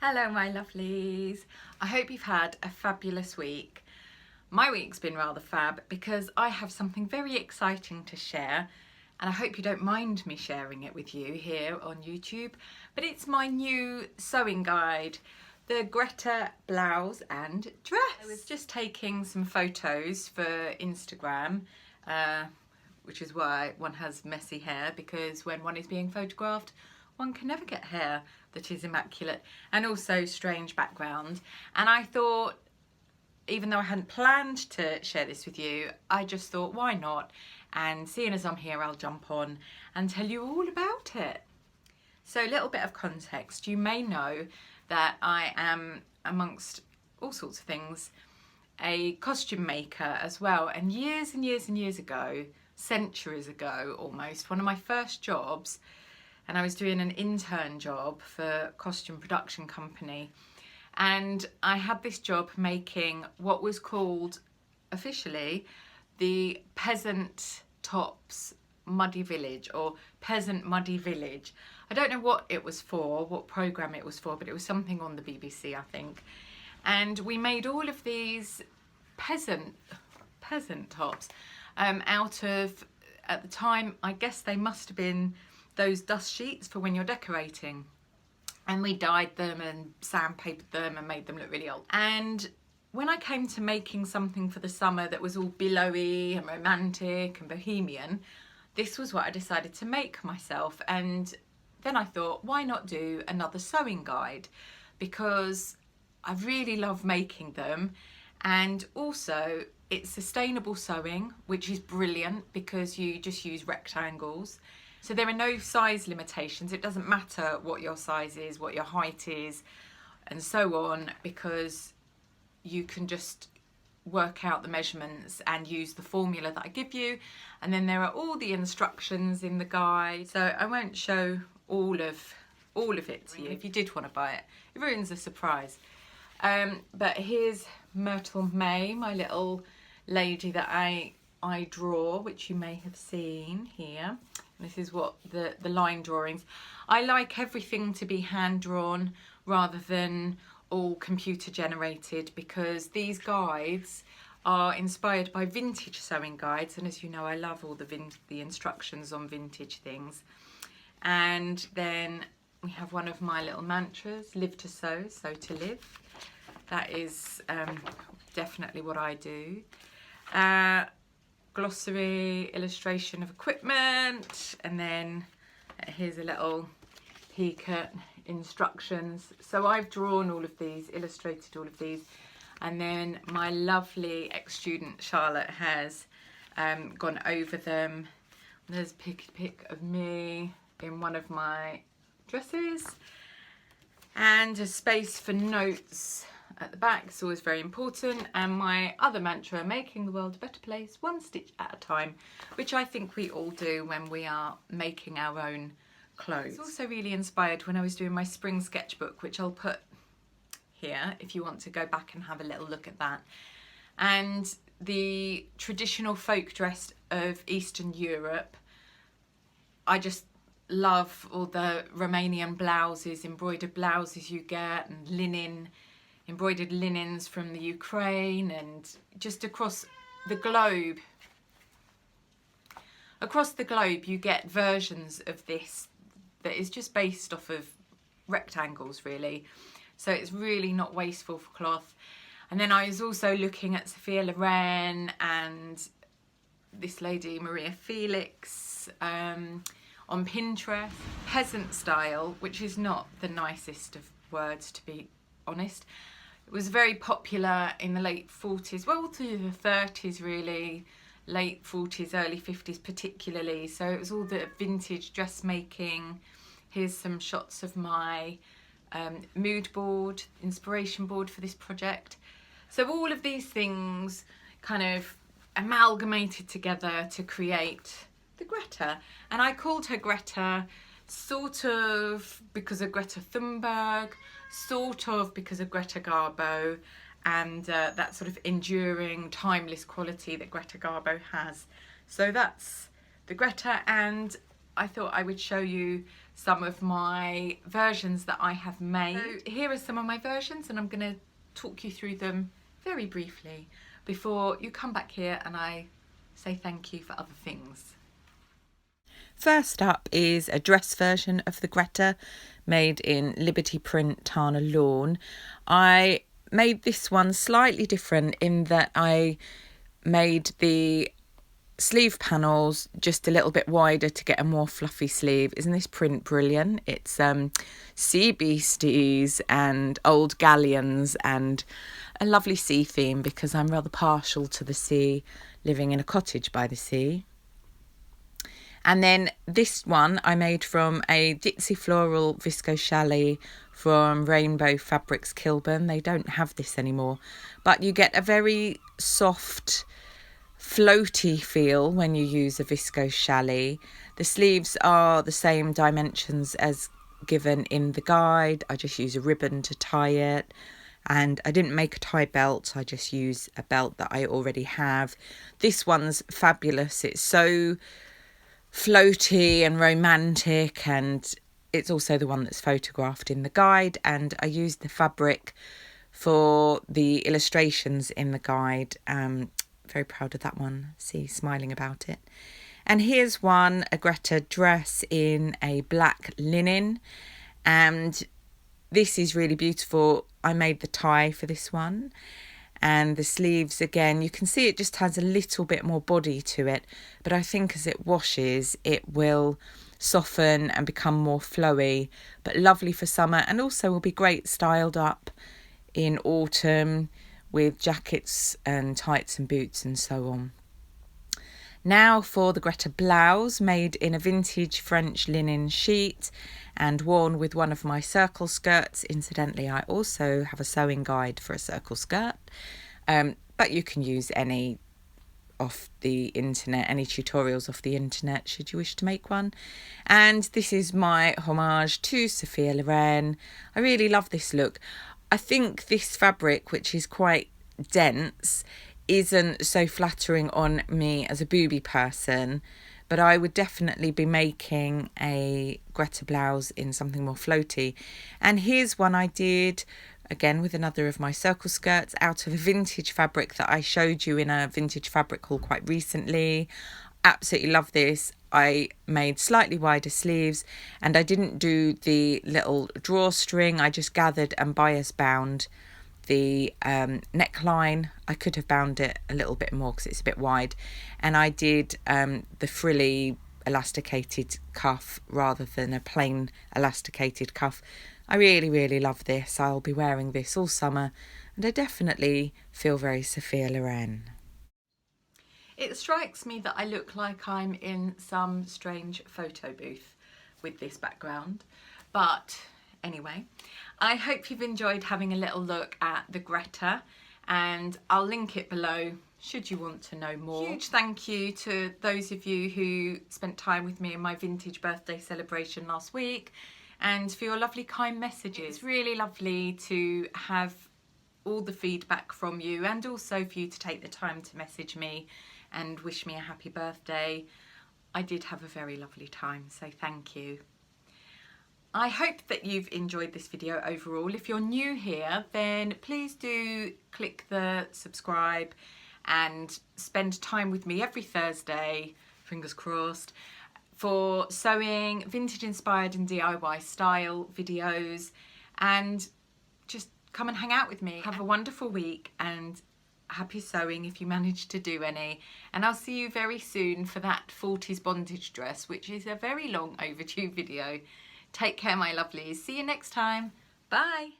Hello my lovelies, I hope you've had a fabulous week. My week's been rather fab because I have something very exciting to share, and I hope you don't mind me sharing it with you here on YouTube, but it's my new sewing guide, the Greta Blouse Dress. I was just taking some photos for Instagram, which is why one has messy hair, because when one is being photographed one can never get hair that is immaculate, and also strange background. And I thought, even though I hadn't planned to share this with you, I just thought why not, and seeing as I'm here I'll jump on and tell you all about it. So a little bit of context, you may know that I am, amongst all sorts of things, a costume maker as well, and years and years and years ago, centuries ago almost, one of my first jobs, and I was doing an intern job for a costume production company, and I had this job making what was called officially the Peasant Tops Muddy Village, or Peasant Muddy Village. I don't know what it was for, what programme it was for, but it was something on the BBC I think. And we made all of these peasant tops out of, at the time I guess they must have been those dust sheets for when you're decorating, and we dyed them and sandpapered them and made them look really old. And when I came to making something for the summer that was all billowy and romantic and bohemian, this was what I decided to make myself. And then I thought, why not do another sewing guide, because I really love making them, and also it's sustainable sewing, which is brilliant because you just use rectangles. So there are no size limitations. It doesn't matter what your size is, what your height is, and so on, because you can just work out the measurements and use the formula that I give you. And then there are all the instructions in the guide. So I won't show all of it to you. If you did want to buy it, it ruins the surprise. But here's Myrtle May, my little lady that I draw, which you may have seen here. This is what the line drawings. I like everything to be hand drawn rather than all computer generated, because these guides are inspired by vintage sewing guides, and as you know I love all the instructions on vintage things. And then we have one of my little mantras, live to sew, sew to live. That is definitely what I do. Glossary, illustration of equipment, and then here's a little peek at instructions. So I've drawn all of these, illustrated all of these, and then my lovely ex-student Charlotte has gone over them. There's a pic of me in one of my dresses, and a space for notes at the back is always very important, and my other mantra, making the world a better place one stitch at a time, which I think we all do when we are making our own clothes. It's also really inspired when I was doing my spring sketchbook, which I'll put here if you want to go back and have a little look at that. And the traditional folk dress of Eastern Europe, I just love all the Romanian blouses, embroidered blouses you get, and linen, embroidered linens from the Ukraine, and just across the globe. Across the globe you get versions of this that is just based off of rectangles really, so it's really not wasteful for cloth. And then I was also looking at Sophia Loren and this lady Maria Felix on Pinterest. Peasant style, which is not the nicest of words to be honest. It was very popular in the late 40s, well through the 30s really, late 40s, early 50s particularly. So it was all the vintage dressmaking. Here's some shots of my mood board, inspiration board for this project. So all of these things kind of amalgamated together to create the Greta. And I called her Greta sort of because of Greta Thunberg, sort of because of Greta Garbo, and that sort of enduring, timeless quality that Greta Garbo has. So that's the Greta, and I thought I would show you some of my versions that I have made. So here are some of my versions, and I'm going to talk you through them very briefly before you come back here and I say thank you for other things. First up is a dress version of the Greta made in Liberty Print Tana Lawn. I made this one slightly different in that I made the sleeve panels just a little bit wider to get a more fluffy sleeve. Isn't this print brilliant? It's sea beasties and old galleons and a lovely sea theme because I'm rather partial to the sea, living in a cottage by the sea. And then this one I made from a Ditsy Floral Visco Chalet from Rainbow Fabrics Kilburn. They don't have this anymore, but you get a very soft, floaty feel when you use a viscose chalet. The sleeves are the same dimensions as given in the guide. I just use a ribbon to tie it, and I didn't make a tie belt. I just use a belt that I already have. This one's fabulous. It's so floaty and romantic, and it's also the one that's photographed in the guide, and I used the fabric for the illustrations in the guide. Very proud of that one. See, smiling about it. And here's one, a Greta dress in a black linen, and this is really beautiful. I made the tie for this one, and the sleeves, again, you can see it just has a little bit more body to it, but I think as it washes it will soften and become more flowy, but lovely for summer, and also will be great styled up in autumn with jackets and tights and boots and so on. Now for the Greta blouse, made in a vintage French linen sheet and worn with one of my circle skirts. Incidentally, I also have a sewing guide for a circle skirt, but you can use any off the internet, any tutorials off the internet should you wish to make one. And this is my homage to Sophia Loren. I really love this look. I think this fabric, which is quite dense, isn't so flattering on me as a booby person, but I would definitely be making a Greta blouse in something more floaty. And here's one I did, again with another of my circle skirts, out of a vintage fabric that I showed you in a vintage fabric haul quite recently. Absolutely love this. I made slightly wider sleeves, and I didn't do the little drawstring. I just gathered and bias bound the neckline. I could have bound it a little bit more because it's a bit wide, and I did the frilly elasticated cuff rather than a plain elasticated cuff. I really love this. I'll be wearing this all summer, and I definitely feel very Sophia Loren. It strikes me that I look like I'm in some strange photo booth with this background, but anyway, I hope you've enjoyed having a little look at the Greta, and I'll link it below should you want to know more. Huge thank you to those of you who spent time with me in my vintage birthday celebration last week, and for your lovely kind messages. It's really lovely to have all the feedback from you, and also for you to take the time to message me and wish me a happy birthday. I did have a very lovely time, so thank you. I hope that you've enjoyed this video overall. If you're new here, then please do click the subscribe and spend time with me every Thursday, fingers crossed, for sewing, vintage inspired and DIY style videos, and just come and hang out with me. Have a wonderful week and happy sewing if you manage to do any, and I'll see you very soon for that 40s bondage dress, which is a very long overdue video. Take care, my lovelies. See you next time. Bye.